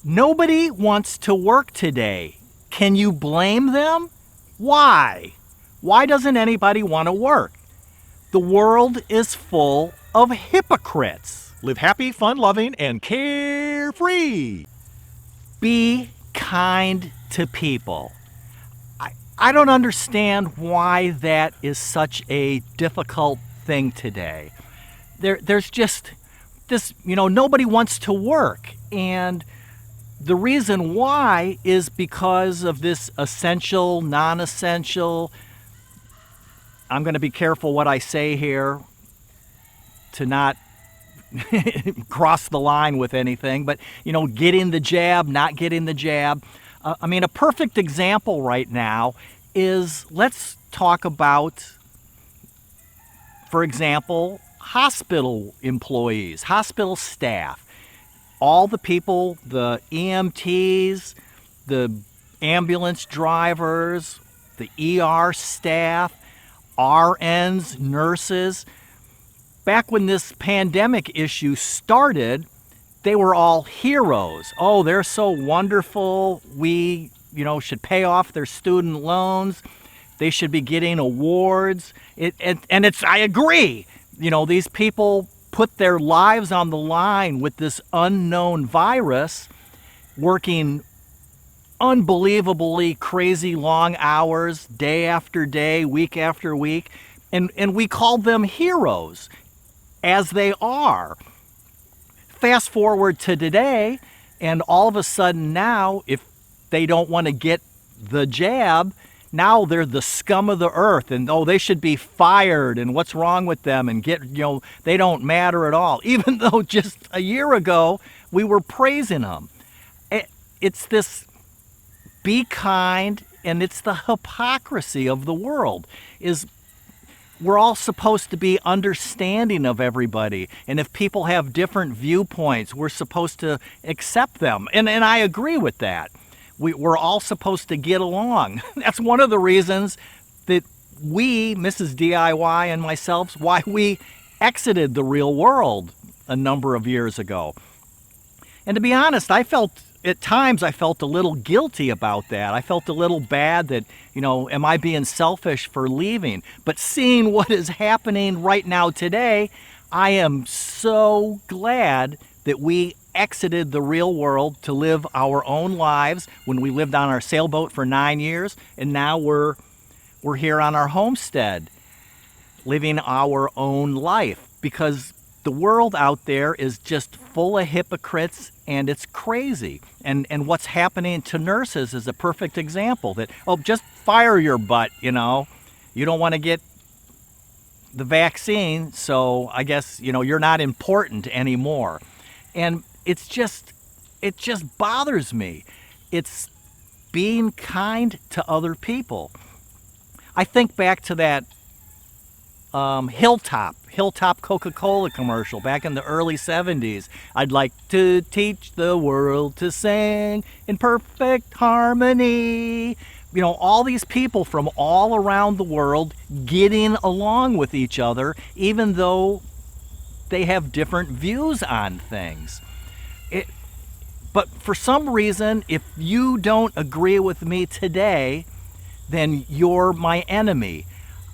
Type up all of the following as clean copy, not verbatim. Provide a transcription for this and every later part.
Nobody wants to work today. Can you blame them? Why? Why doesn't anybody want to work? The world is full of hypocrites. Live happy, fun-loving, and carefree. Be kind to people. I don't understand why that is such a difficult thing today. There's just this, nobody wants to work. And the reason why is because of this essential, non-essential. I'm going to be careful what I say here to not cross the line with anything, but, getting the jab, not getting the jab. A perfect example right now is, let's talk about, for example, hospital employees, hospital staff. All the people, the EMTs, the ambulance drivers, the ER staff, RNs, nurses. Back when this pandemic issue started, they were all heroes. Oh, they're so wonderful. We, should pay off their student loans. They should be getting awards. I agree. These people put their lives on the line with this unknown virus, working unbelievably crazy long hours, day after day, week after week. And we call them heroes, as they are. Fast forward to today, and all of a sudden now, if they don't want to get the jab, now they're the scum of the earth, and they should be fired, and what's wrong with them, and they don't matter at all, even though just a year ago we were praising them. It's this be kind, and it's the hypocrisy of the world. We're all supposed to be understanding of everybody. And if people have different viewpoints, we're supposed to accept them. And I agree with that. We're all supposed to get along. That's one of the reasons that we, Mrs. DIY and myself, why we exited the real world a number of years ago. And to be honest, at times I felt a little guilty about that. I felt a little bad that, am I being selfish for leaving? But seeing what is happening right now today, I am so glad that we exited the real world to live our own lives when we lived on our sailboat for 9 years, and now we're here on our homestead living our own life, because the world out there is just full of hypocrites, and it's crazy. And what's happening to nurses is a perfect example that, just fire your butt, you don't want to get the vaccine, so I guess, you're not important anymore. And it just bothers me. It's being kind to other people. I think back to that Hilltop Coca-Cola commercial back in the early 70s. I'd like to teach the world to sing in perfect harmony. All these people from all around the world getting along with each other, even though they have different views on things. But for some reason, if you don't agree with me today, then you're my enemy.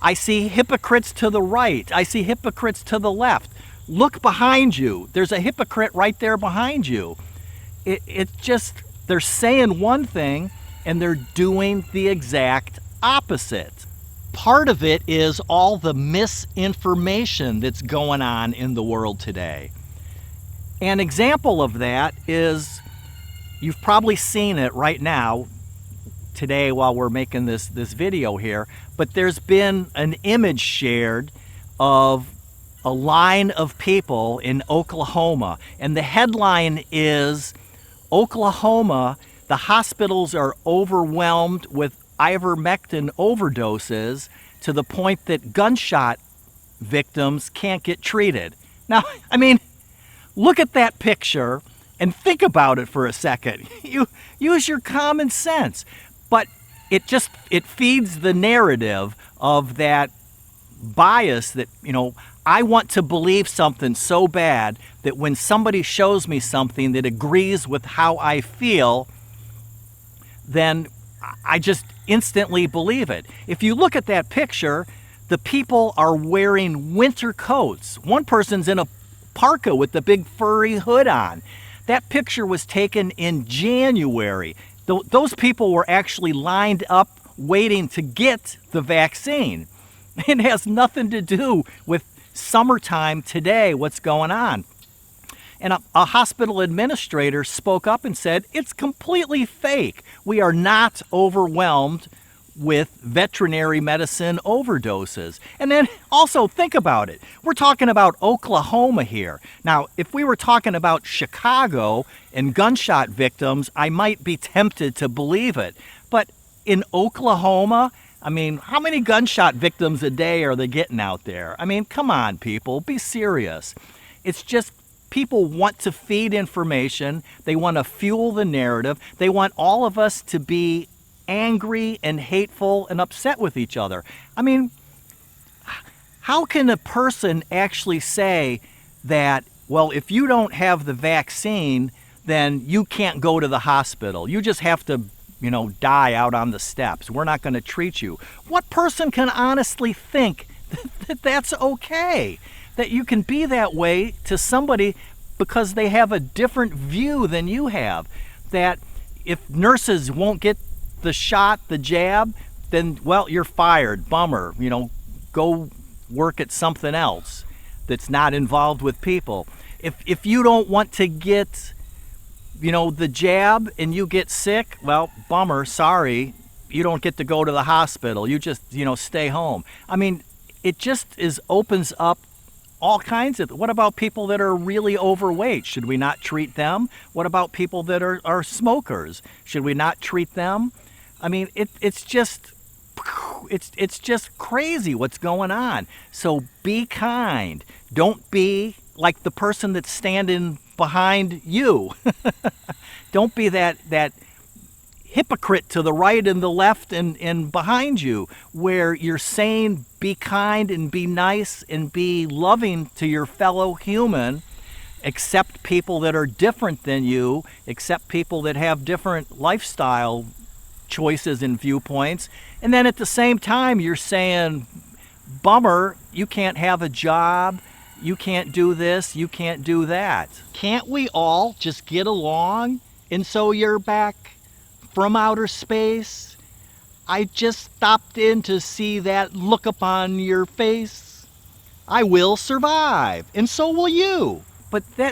I see hypocrites to the right. I see hypocrites to the left. Look behind you. There's a hypocrite right there behind you. They're saying one thing and they're doing the exact opposite. Part of it is all the misinformation that's going on in the world today. An example of that is, you've probably seen it right now, today while we're making this video here, but there's been an image shared of a line of people in Oklahoma, and the headline is, Oklahoma, the hospitals are overwhelmed with ivermectin overdoses to the point that gunshot victims can't get treated. Now, look at that picture and think about it for a second. You use your common sense. But it feeds the narrative of that bias that, I want to believe something so bad that when somebody shows me something that agrees with how I feel, then I just instantly believe it. If you look at that picture, the people are wearing winter coats. One person's in a parka with the big furry hood on. That picture was taken in January. Those people were actually lined up waiting to get the vaccine. It has nothing to do with summertime today, what's going on. And a hospital administrator spoke up and said, it's completely fake. We are not overwhelmed with veterinary medicine overdoses. And then also think about it. We're talking about Oklahoma here. Now, if we were talking about Chicago and gunshot victims, I might be tempted to believe it. But in Oklahoma, I mean, how many gunshot victims a day are they getting out there? I mean, come on, people, be serious. It's just people want to feed information. They want to fuel the narrative. They want all of us to be angry and hateful and upset with each other. I mean, how can a person actually say that, well, if you don't have the vaccine, then you can't go to the hospital. You just have to, die out on the steps. We're not going to treat you. What person can honestly think that that's okay? That you can be that way to somebody because they have a different view than you have. That if nurses won't get the shot, the jab, then, well, you're fired. Bummer. Go work at something else that's not involved with people. If you don't want to get, the jab and you get sick, well, bummer, sorry. You don't get to go to the hospital. You just, stay home. I mean, it just opens up all kinds of. What about people that are really overweight? Should we not treat them? What about people that are smokers? Should we not treat them? I mean, it's just crazy what's going on. So be kind. Don't be like the person that's standing behind you. Don't be that hypocrite to the right and the left and behind you, where you're saying be kind and be nice and be loving to your fellow human. Accept people that are different than you. Accept people that have different lifestyle choices and viewpoints. And then at the same time, you're saying, bummer, you can't have a job, you can't do this, you can't do that. Can't we all just get along? And so you're back from outer space. I just stopped in to see that look upon your face. I will survive, and so will you.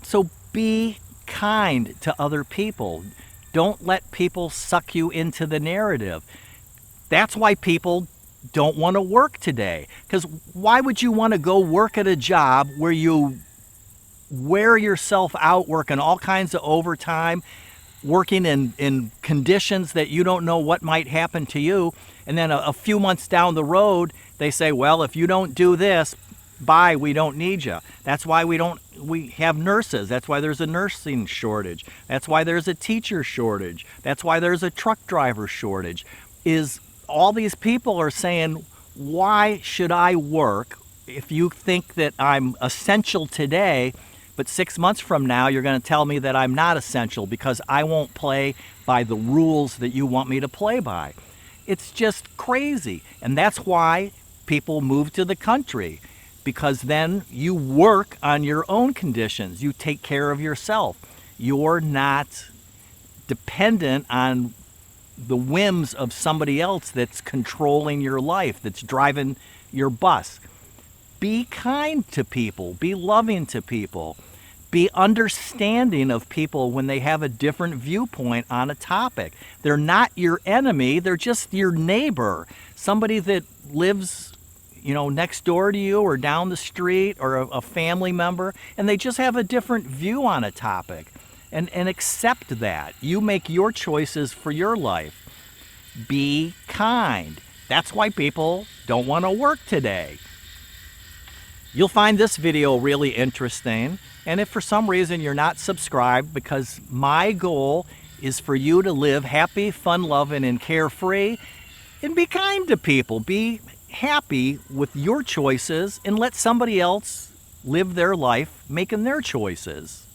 So be kind to other people. Don't let people suck you into the narrative. That's why people don't want to work today. Because why would you want to go work at a job where you wear yourself out, working all kinds of overtime, working in conditions that you don't know what might happen to you, and then a few months down the road, they say, well, if you don't do this, bye, we don't need you. That's why we have nurses. That's why there's a nursing shortage. That's why there's a teacher shortage. That's why there's a truck driver shortage. Is all these people are saying, why should I work if you think that I'm essential today, but 6 months from now you're going to tell me that I'm not essential because I won't play by the rules that you want me to play by? It's just crazy. And that's why people move to the country. Because then you work on your own conditions. You take care of yourself. You're not dependent on the whims of somebody else that's controlling your life, that's driving your bus. Be kind to people. Be loving to people. Be understanding of people when they have a different viewpoint on a topic. They're not your enemy. They're just your neighbor. Somebody that lives next door to you or down the street, or a family member, and they just have a different view on a topic. And accept that. You make your choices for your life. Be kind. That's why people don't want to work today. You'll find this video really interesting. And if for some reason you're not subscribed, because my goal is for you to live happy, fun-loving, and carefree, and be kind to people. Be happy with your choices and let somebody else live their life making their choices.